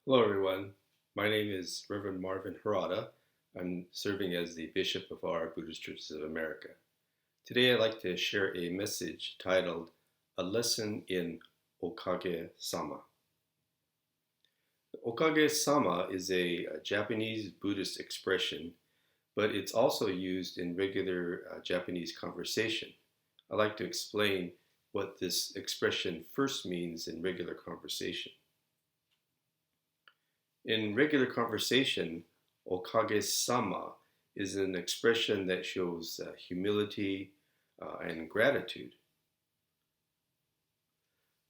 Hello, everyone. My name is Reverend Marvin Harada. I'm serving as the Bishop of our Buddhist Churches of America. Today, I'd like to share a message titled A Lesson in Okagesama. Okagesama is a Japanese Buddhist expression, but it's also used in regular Japanese conversation. I'd like to explain what this expression first means in regular conversation. In regular conversation, Okagesama is an expression that shows humility and gratitude.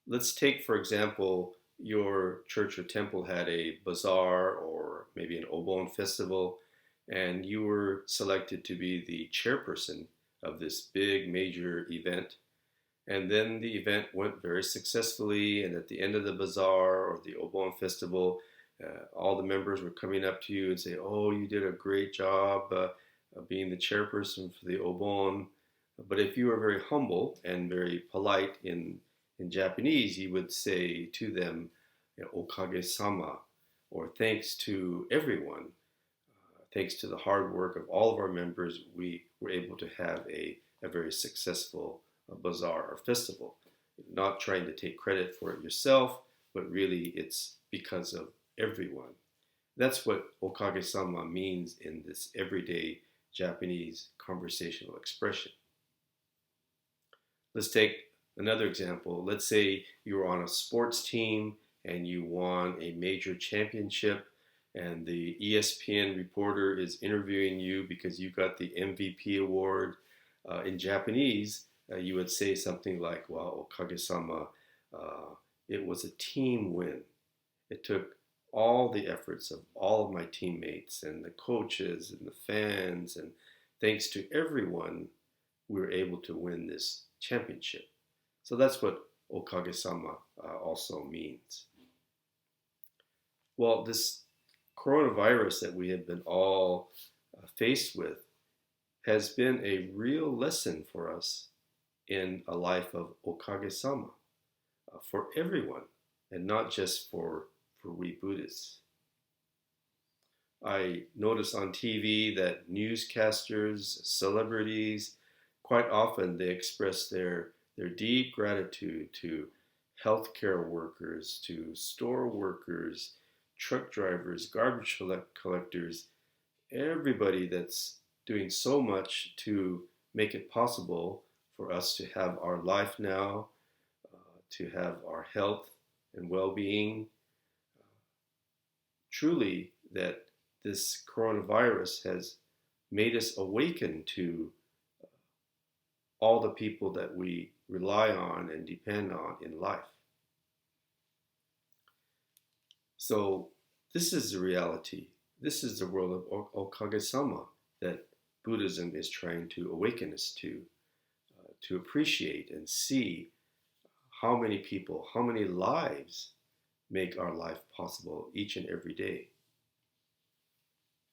Let's take, for example, your church or temple had a bazaar or maybe an Obon festival, and you were selected to be the chairperson of this big major event. And then the event went very successfully, and at the end of the bazaar or the Obon festival, all the members were coming up to you and say, "Oh, you did a great job being the chairperson for the Obon." But if you were very humble and very polite in Japanese, you would say to them, "Okagesama," or "Thanks to everyone, thanks to the hard work of all of our members, we were able to have a very successful bazaar or festival." Not trying to take credit for it yourself, but really it's because of everyone. That's what Okagesama means in this everyday Japanese conversational expression. Let's take another example. Let's say you're on a sports team and you won a major championship, and the ESPN reporter is interviewing you because you got the MVP award. In Japanese, you would say something like, "Well, Okagesama, it was a team win. It took all the efforts of all of my teammates and the coaches and the fans, and thanks to everyone, we were able to win this championship." So that's what Okagesama also means. Well, this coronavirus that we have been all faced with has been a real lesson for us in a life of Okagesama for everyone, and not just for we Buddhists. I notice on TV that newscasters, celebrities, quite often they express their deep gratitude to healthcare workers, to store workers, truck drivers, garbage collectors, everybody that's doing so much to make it possible for us to have our life now, to have our health and well-being. Truly, that this coronavirus has made us awaken to all the people that we rely on and depend on in life. So this is the reality. This is the world of Okagesama that Buddhism is trying to awaken us to appreciate and see how many people, how many lives make our life possible each and every day.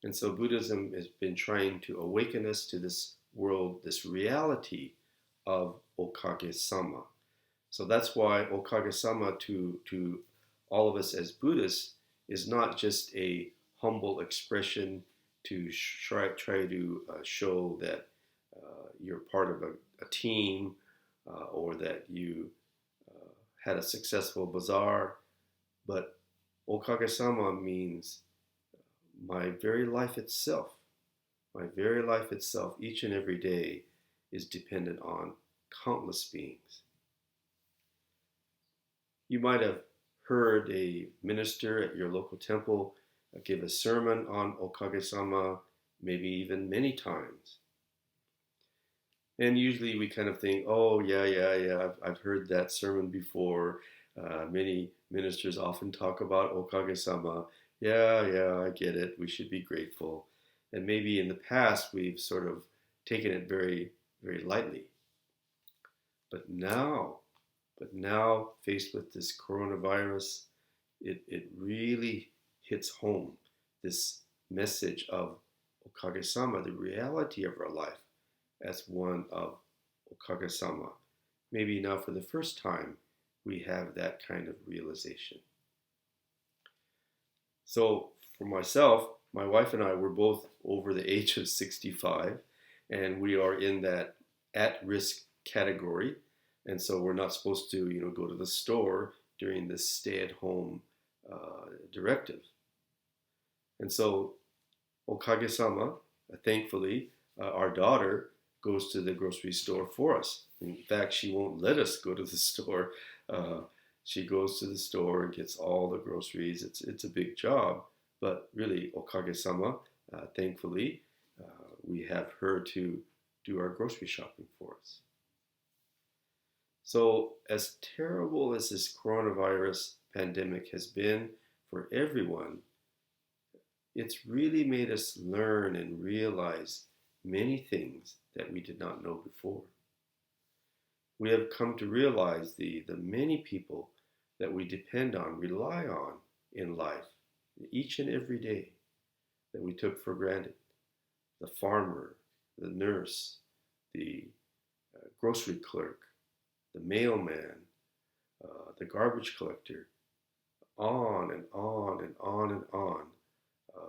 And so Buddhism has been trying to awaken us to this world, this reality of Okagesama. So that's why Okagesama to all of us as Buddhists is not just a humble expression to try to show that you're part of a team or that you had a successful bazaar, but Okagesama means my very life itself, each and every day is dependent on countless beings. You might have heard a minister at your local temple give a sermon on Okagesama, maybe even many times. And usually we kind of think, "Oh, yeah, I've heard that sermon before." Many ministers often talk about Okagesama. Yeah, I get it. We should be grateful. And maybe in the past we've sort of taken it very, very lightly. But now, faced with this coronavirus, it really hits home this message of Okagesama, the reality of our life as one of Okagesama. Maybe now for the first time we have that kind of realization. So for myself, my wife and I were both over the age of 65, and we are in that at-risk category. And so we're not supposed to, go to the store during this stay-at-home directive. And so Okagesama, thankfully, our daughter goes to the grocery store for us. In fact, she won't let us go to the store. Uh, she goes to the store and gets all the groceries. It's a big job, but really, Okagesama, thankfully, we have her to do our grocery shopping for us. So, as terrible as this coronavirus pandemic has been for everyone, it's really made us learn and realize many things that we did not know before. We have come to realize the many people that we depend on, rely on in life, each and every day, that we took for granted. The farmer, the nurse, the grocery clerk, the mailman, the garbage collector, on and on and on and on.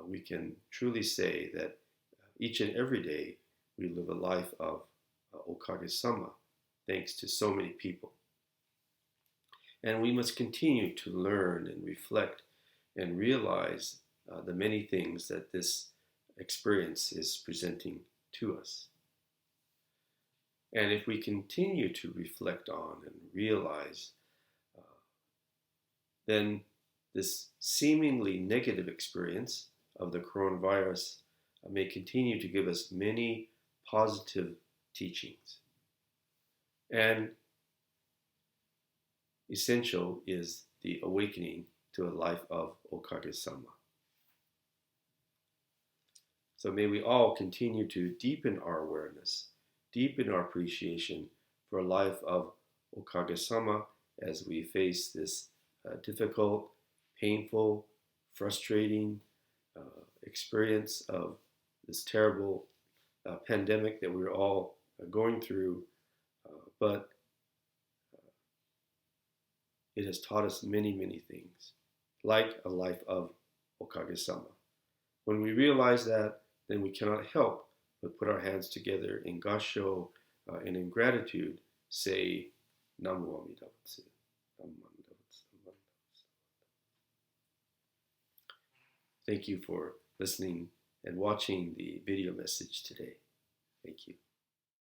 We can truly say that each and every day we live a life of Okagesama, thanks to so many people. And we must continue to learn and reflect and realize the many things that this experience is presenting to us. And if we continue to reflect on and realize, then this seemingly negative experience of the coronavirus may continue to give us many positive teachings. And essential is the awakening to a life of Okagesama. So may we all continue to deepen our awareness, deepen our appreciation for a life of Okagesama as we face this difficult, painful, frustrating experience of this terrible pandemic that we're all going through. But it has taught us many, many things, like a life of Okagesama. When we realize that, then we cannot help but put our hands together in gasho and in gratitude say, Namu Amida Butsu. Thank you for listening and watching the video message today. Thank you.